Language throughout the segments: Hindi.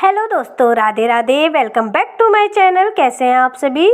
हेलो दोस्तों, Radhe Radhe. Welcome back to my channel. कैसे हैं आप सभी?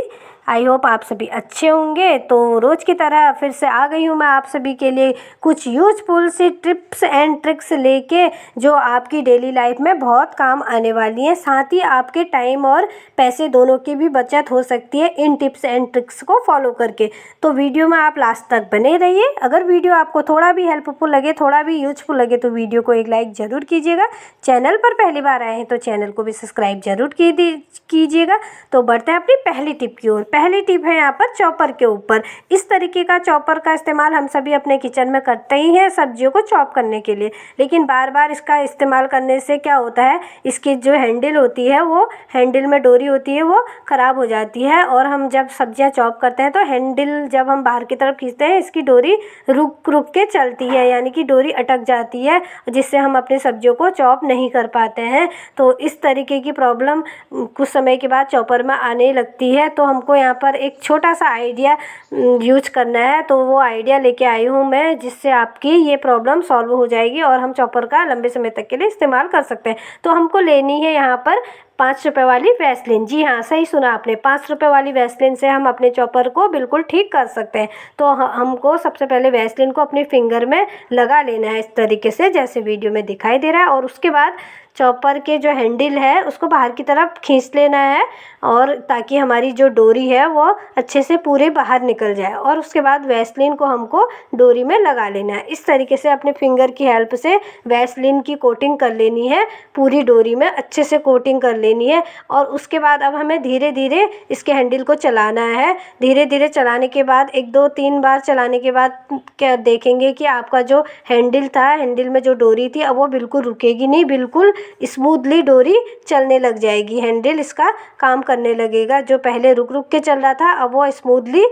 आई होप आप सभी अच्छे होंगे। तो रोज़ की तरह फिर से आ गई हूँ मैं आप सभी के लिए कुछ यूजफुल सी टिप्स एंड ट्रिक्स लेके, जो आपकी डेली लाइफ में बहुत काम आने वाली हैं। साथ ही आपके टाइम और पैसे दोनों की भी बचत हो सकती है इन टिप्स एंड ट्रिक्स को फॉलो करके। तो वीडियो में आप लास्ट तक बने रहिए। अगर वीडियो आपको थोड़ा भी हेल्पफुल लगे, थोड़ा भी यूजफुल लगे, तो वीडियो को एक लाइक ज़रूर कीजिएगा। चैनल पर पहली बार आए हैं तो चैनल को भी सब्सक्राइब जरूर कीजिएगा। तो बढ़ते हैं अपनी पहली टिप की ओर। पहली टिप है यहाँ पर चॉपर के ऊपर। इस तरीके का चॉपर का इस्तेमाल हम सभी अपने किचन में करते ही हैं सब्जियों को चॉप करने के लिए। लेकिन बार बार इसका इस्तेमाल करने से क्या होता है, इसकी जो हैंडल होती है, वो हैंडल में डोरी होती है, वो ख़राब हो जाती है। और हम जब सब्जियाँ चॉप करते हैं तो हैंडल जब हम बाहर की तरफ खींचते हैं, इसकी डोरी रुक रुक के चलती है, यानी कि डोरी अटक जाती है, जिससे हम अपनी सब्जियों को चॉप नहीं कर पाते हैं। तो इस तरीके की प्रॉब्लम कुछ समय के बाद चॉपर में आने लगती है। तो हमको यहाँ पर एक छोटा सा आइडिया यूज करना है। तो वो आइडिया लेके आई हूँ मैं, जिससे आपकी ये प्रॉब्लम सॉल्व हो जाएगी और हम चॉपर का लंबे समय तक के लिए इस्तेमाल कर सकते हैं। तो हमको लेनी है यहाँ पर 5 रुपये वाली वैसलीन। जी हाँ, सही सुना आपने, 5 रुपये वाली वैसलीन से हम अपने चॉपर को बिल्कुल ठीक कर सकते हैं। तो हमको सबसे पहले वैसलीन को अपने फिंगर में लगा लेना है, इस तरीके से जैसे वीडियो में दिखाई दे रहा है। और उसके बाद चॉपर के जो हैंडल है उसको बाहर की तरफ खींच लेना है, और ताकि हमारी जो डोरी है वो अच्छे से पूरे बाहर निकल जाए। और उसके बाद वैसलीन को हमको डोरी में लगा लेना है। इस तरीके से अपने फिंगर की हेल्प से वैसलीन की कोटिंग कर लेनी है, पूरी डोरी में अच्छे से कोटिंग कर लेनी है। और उसके बाद अब हमें धीरे धीरे इसके हैंडल को चलाना है। धीरे धीरे चलाने के बाद 1 2 3 बार चलाने के बाद क्या देखेंगे कि आपका जो हैंडल था, हैंडल में जो डोरी थी, अब वो बिल्कुल रुकेगी नहीं, बिल्कुल स्मूथली डोरी चलने लग जाएगी। हैंडल इसका काम करने लगेगा। जो पहले रुक रुक के चल रहा था, अब वो स्मूथली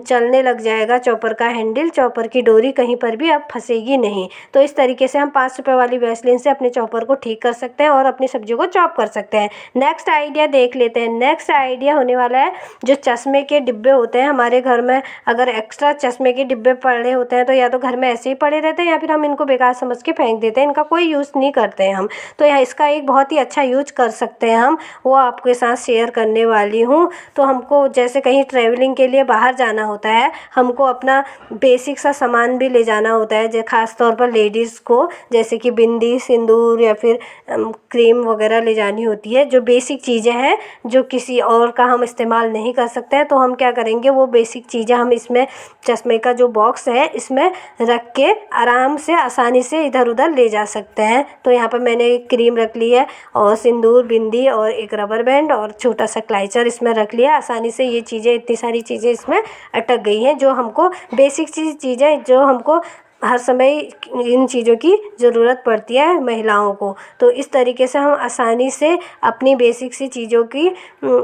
चलने लग जाएगा। चॉपर का हैंडल, चॉपर की डोरी कहीं पर भी अब फंसेगी नहीं। तो इस तरीके से हम 5 रुपये वाली वैसलीन से अपने चॉपर को ठीक कर सकते हैं और अपनी सब्जियों को चॉप कर सकते हैं। नेक्स्ट आइडिया देख लेते हैं। नेक्स्ट आइडिया होने वाला है, जो चश्मे के डिब्बे होते हैं हमारे घर में, अगर एक्स्ट्रा चश्मे के डिब्बे पड़े होते हैं तो या तो घर में ऐसे ही पड़े रहते हैं, या फिर हम इनको बेकार समझ के फेंक देते हैं, इनका कोई यूज़ नहीं करते हैं हम। तो यहाँ इसका एक बहुत ही अच्छा यूज कर सकते हैं हम, वो आपके साथ शेयर करने वाली हूँ। तो हमको जैसे कहीं ट्रैवलिंग के लिए बाहर जाना होता है, हमको अपना बेसिक सा सामान भी ले जाना होता है, ख़ास तौर पर लेडीज़ को, जैसे कि बिंदी, सिंदूर या फिर क्रीम वगैरह ले जानी होती है, जो बेसिक चीज़ें हैं जो किसी और का हम इस्तेमाल नहीं कर सकते हैं। तो हम क्या करेंगे, वो बेसिक चीज़ें हम इसमें, चश्मे का जो बॉक्स है, इसमें रख के आराम से आसानी से इधर उधर ले जा सकते हैं। तो यहाँ पर मैंने एक क्रीम रख ली है, और सिंदूर, बिंदी और एक रबर बैंड और छोटा सा क्लाइचर इसमें रख लिया। आसानी से ये चीज़ें, इतनी सारी चीज़ें इसमें अटक गई हैं, जो हमको बेसिक चीज़ें, जो हमको हर समय इन चीज़ों की ज़रूरत पड़ती है महिलाओं को। तो इस तरीके से हम आसानी से अपनी बेसिक सी चीज़ों की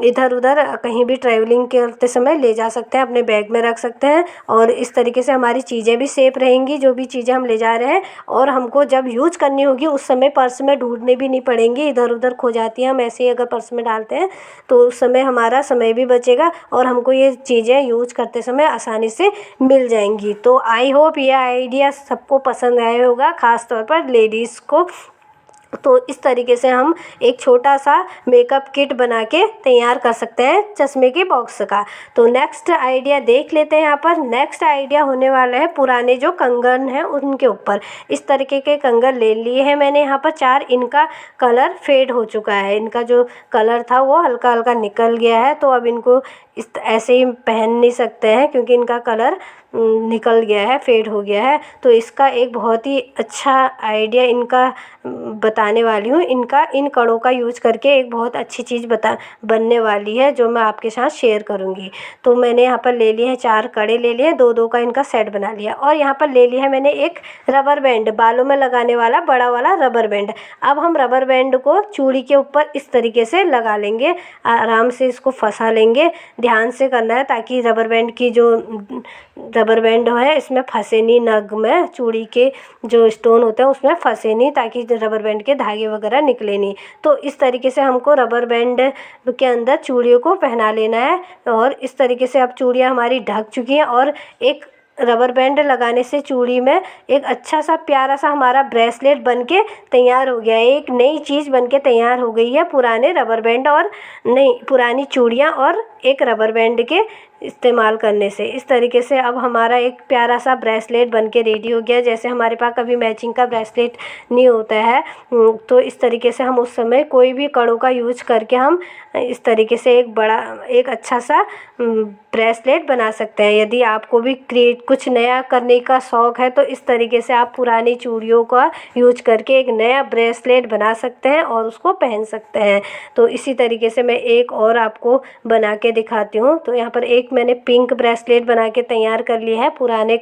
इधर उधर कहीं भी ट्रैवलिंग करते समय ले जा सकते हैं, अपने बैग में रख सकते हैं। और इस तरीके से हमारी चीज़ें भी सेफ रहेंगी, जो भी चीज़ें हम ले जा रहे हैं। और हमको जब यूज़ करनी होगी उस समय पर्स में ढूंढने भी नहीं पड़ेंगी, इधर उधर खो जाती हैं। हम ऐसे ही अगर पर्स में डालते हैं तो उस समय हमारा समय भी बचेगा और हमको ये चीज़ें यूज करते समय आसानी से मिल जाएंगी। तो आई होप ये आइडिया सबको पसंद आया होगा, ख़ास तौर पर लेडीज़ को। तो इस तरीके से हम एक छोटा सा मेकअप किट बना के तैयार कर सकते हैं चश्मे के बॉक्स का। तो नेक्स्ट आइडिया देख लेते हैं। यहाँ पर नेक्स्ट आइडिया होने वाला है पुराने जो कंगन हैं उनके ऊपर। इस तरीके के कंगन ले लिए हैं मैंने यहाँ पर 4। इनका कलर फेड हो चुका है, इनका जो कलर था वो हल्का हल्का निकल गया है। तो अब इनको ऐसे ही पहन नहीं सकते हैं, क्योंकि इनका कलर निकल गया है, फेड हो गया है। तो इसका एक बहुत ही अच्छा आइडिया इनका बताने वाली हूँ। इनका, इन कड़ों का यूज करके एक बहुत अच्छी चीज़ बनने वाली है, जो मैं आपके साथ शेयर करूँगी। तो मैंने यहाँ पर ले लिए हैं 4 कड़े ले लिए, 2-2 का इनका सेट बना लिया। और यहाँ पर ले लिया है मैंने एक रबर बैंड, बालों में लगाने वाला बड़ा वाला रबर बैंड। अब हम रबर बैंड को चूड़ी के ऊपर इस तरीके से लगा लेंगे, आराम से इसको फंसा लेंगे। ध्यान से करना है ताकि रबर बैंड की जो रबर बैंड है इसमें फंसे नहीं, नग में चूड़ी के जो स्टोन होते हैं उसमें फंसे नहीं, ताकि रबर बैंड के धागे वगैरह निकले नहीं। तो इस तरीके से हमको रबर बैंड के अंदर चूड़ियों को पहना लेना है। और इस तरीके से अब चूड़ियाँ हमारी ढक चुकी हैं और एक रबर बैंड लगाने से चूड़ी में एक अच्छा सा प्यारा सा हमारा ब्रेसलेट बनके तैयार हो गया है। एक नई चीज़ बनके तैयार हो गई है पुराने रबर बैंड और नई पुरानी चूड़ियाँ और एक रबर बैंड के इस्तेमाल करने से। इस तरीके से अब हमारा एक प्यारा सा ब्रेसलेट बनके रेडी हो गया। जैसे हमारे पास कभी मैचिंग का ब्रेसलेट नहीं होता है, तो इस तरीके से हम उस समय कोई भी कड़ों का यूज करके हम इस तरीके से एक अच्छा सा ब्रेसलेट बना सकते हैं। यदि आपको भी कुछ नया करने का शौक़ है तो इस तरीके से आप पुरानी चूड़ियों का यूज करके एक नया ब्रेसलेट बना सकते हैं और उसको पहन सकते हैं। तो इसी तरीके से मैं एक और आपको बना के दिखाती हूँ। तो यहाँ पर एक मैंने पिंक ब्रेसलेट बना के तैयार कर लिया है पुराने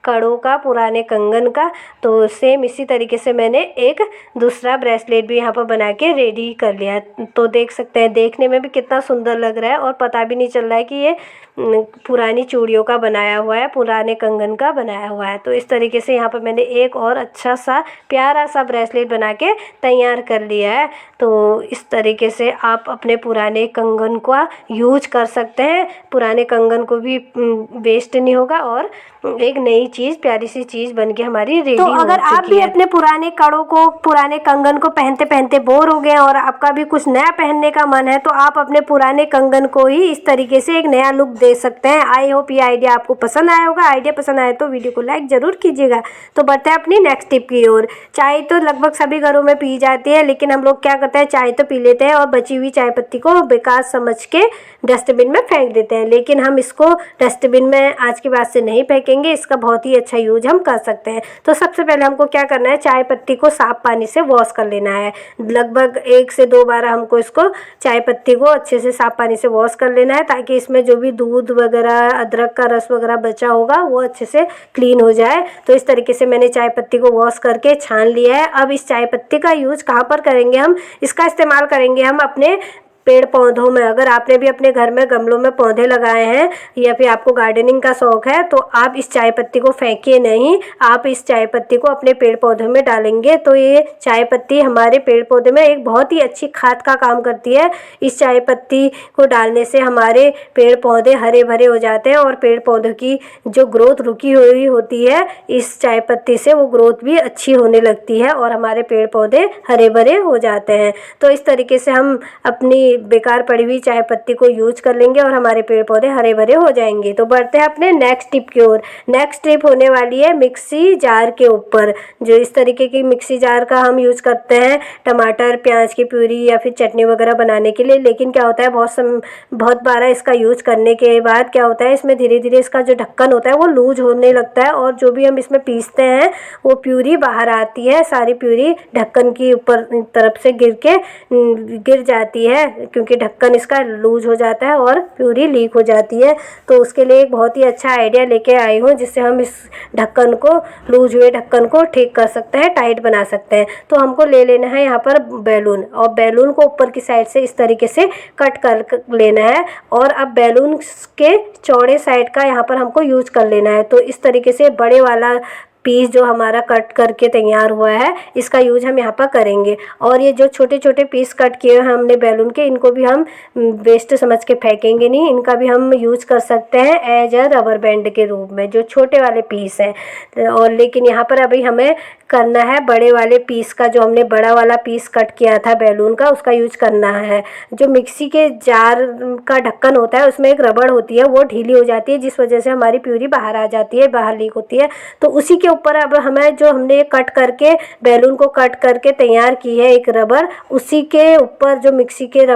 कड़ों का, पुराने कंगन का। तो सेम इसी तरीके से मैंने एक दूसरा ब्रेसलेट भी यहाँ पर बना के रेडी कर लिया है। तो देख सकते हैं देखने में भी कितना सुंदर लग रहा है और पता भी नहीं चल रहा है कि ये पुरानी चूड़ियों का बनाया हुआ है, पुराने कंगन का बनाया हुआ है। तो इस तरीके से यहाँ पर मैंने एक और अच्छा सा प्यारा सा ब्रेसलेट बना के तैयार कर लिया है। तो इस तरीके से आप अपने पुराने कंगन का यूज कर सकते हैं। पुराने कंगन को भी वेस्ट नहीं होगा और एक नई चीज़, प्यारी सी चीज़ बनके हमारी रेडी हो चुकी है। तो अगर आप भी अपने पुराने कड़ों को, पुराने कंगन को पहनते पहनते बोर हो गए और आपका भी कुछ नया पहनने का मन है तो आप अपने पुराने कंगन को ही इस तरीके से एक नया लुक दे सकते हैं। आई होप ये आइडिया आपको पसंद आया होगा। आइडिया पसंद आया तो वीडियो को लाइक ज़रूर कीजिएगा। तो बढ़ते हैं अपनी नेक्स्ट टिप की ओर। चाय तो लगभग सभी घरों में पी जाती है, लेकिन हम लोग क्या करते हैं, चाय तो पी लेते हैं और बची हुई चाय पत्ती को बेकार समझ के डस्टबिन में फेंक देते हैं। लेकिन हम इसको डस्टबिन में आज के बाद से नहीं फेंकेंगे, इसका बहुत ही अच्छा यूज हम कर सकते हैं। तो सबसे पहले हमको क्या करना है, चाय पत्ती को साफ पानी से वॉश कर लेना है। लगभग 1 से 2 बार हमको इसको चाय पत्ती को अच्छे से साफ पानी से वॉश कर लेना है, ताकि इसमें जो भी दूध वगैरह, अदरक का रस वगैरह बचा होगा वो अच्छे से क्लीन हो जाए। तो इस तरीके से मैंने चाय पत्ती को वॉश करके छान लिया है। अब इस चाय पत्ती का यूज कहाँ पर करेंगे, हम इसका इस्तेमाल करेंगे हम अपने पेड़ पौधों में। अगर आपने भी अपने घर में गमलों में पौधे लगाए हैं या फिर आपको गार्डनिंग का शौक़ है तो आप इस चाय पत्ती को फेंकिए नहीं, आप इस चाय पत्ती को अपने पेड़ पौधों में डालेंगे तो ये चाय पत्ती हमारे पेड़ पौधे में एक बहुत ही अच्छी खाद का काम करती है। इस चाय पत्ती को डालने से हमारे पेड़ पौधे हरे भरे हो जाते हैं और पेड़ पौधों की जो ग्रोथ रुकी हुई होती है, इस चाय पत्ती से वो ग्रोथ भी अच्छी होने लगती है और हमारे पेड़ पौधे हरे भरे हो जाते हैं। तो इस तरीके से हम अपनी बेकार पड़ी हुई चाय पत्ती को यूज कर लेंगे और हमारे पेड़ पौधे हरे भरे हो जाएंगे। तो बढ़ते हैं अपने नेक्स्ट टिप की ओर। नेक्स्ट टिप होने वाली है मिक्सी जार के ऊपर। जो इस तरीके की मिक्सी जार का हम यूज करते हैं टमाटर, प्याज की प्यूरी या फिर चटनी वगैरह बनाने के लिए। लेकिन क्या होता है, बहुत बार इसका यूज करने के बाद क्या होता है, इसमें धीरे धीरे इसका जो ढक्कन होता है वो लूज होने लगता है और जो भी हम इसमें पीसते हैं वो प्यूरी बाहर आती है। सारी प्यूरी ढक्कन की ऊपर तरफ से गिर जाती है, क्योंकि ढक्कन इसका लूज हो जाता है और प्यूरी लीक हो जाती है। तो उसके लिए एक बहुत ही अच्छा आइडिया लेके आई हूँ, जिससे हम इस ढक्कन को, लूज हुए ढक्कन को ठीक कर सकते हैं, टाइट बना सकते हैं। तो हमको ले लेना है यहाँ पर बैलून, और बैलून को ऊपर की साइड से इस तरीके से कट कर लेना है और अब बैलून के चौड़े साइड का यहाँ पर हमको यूज कर लेना है। तो इस तरीके से बड़े वाला पीस जो हमारा कट करके तैयार हुआ है इसका यूज हम यहाँ पर करेंगे। और ये जो छोटे छोटे पीस कट किए हैं हमने बैलून के, इनको भी हम वेस्ट समझ के फेंकेंगे नहीं, इनका भी हम यूज कर सकते हैं एज अ रबर बैंड के रूप में, जो छोटे वाले पीस हैं। और लेकिन यहाँ पर अभी हमें करना है बड़े वाले पीस का, जो हमने बड़ा वाला पीस कट किया था बैलून का, उसका यूज करना है। जो मिक्सी के जार का ढक्कन होता है उसमें एक रबड़ होती है, वो ढीली हो जाती है, जिस वजह से हमारी प्यूरी बाहर आ जाती है, बाहर लीक होती है। तो उसी के ऊपर अब हमें जो हमने कट करके बैलून को कट करके तैयार की है एक रबर, उसी के ऊपर जो मिक्सी के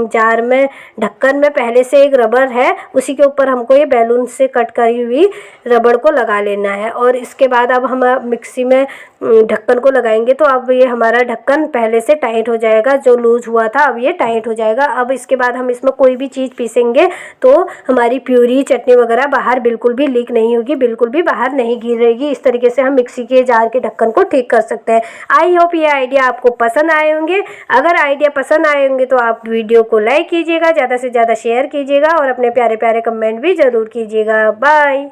जार में ढक्कन में पहले से एक रबर है, उसी के ऊपर हमको ये बैलून से कट करी हुई रबड़ को लगा लेना है। और इसके बाद अब हम मिक्सी में ढक्कन को लगाएंगे तो अब ये हमारा ढक्कन पहले से टाइट हो जाएगा, जो लूज हुआ था अब ये टाइट हो जाएगा। अब इसके बाद हम इसमें कोई भी चीज़ पीसेंगे तो हमारी प्यूरी, चटनी वगैरह बाहर बिल्कुल भी लीक नहीं होगी, बिल्कुल भी बाहर नहीं गिरेगी। इस तरीके से हम मिक्सी के जार के ढक्कन को ठीक कर सकते हैं। आई होप ये आइडिया आपको पसंद आए होंगे। अगर आइडिया पसंद आए होंगे तो आप वीडियो को लाइक कीजिएगा, ज़्यादा से ज़्यादा शेयर कीजिएगा और अपने प्यारे प्यारे कमेंट भी ज़रूर कीजिएगा। बाय।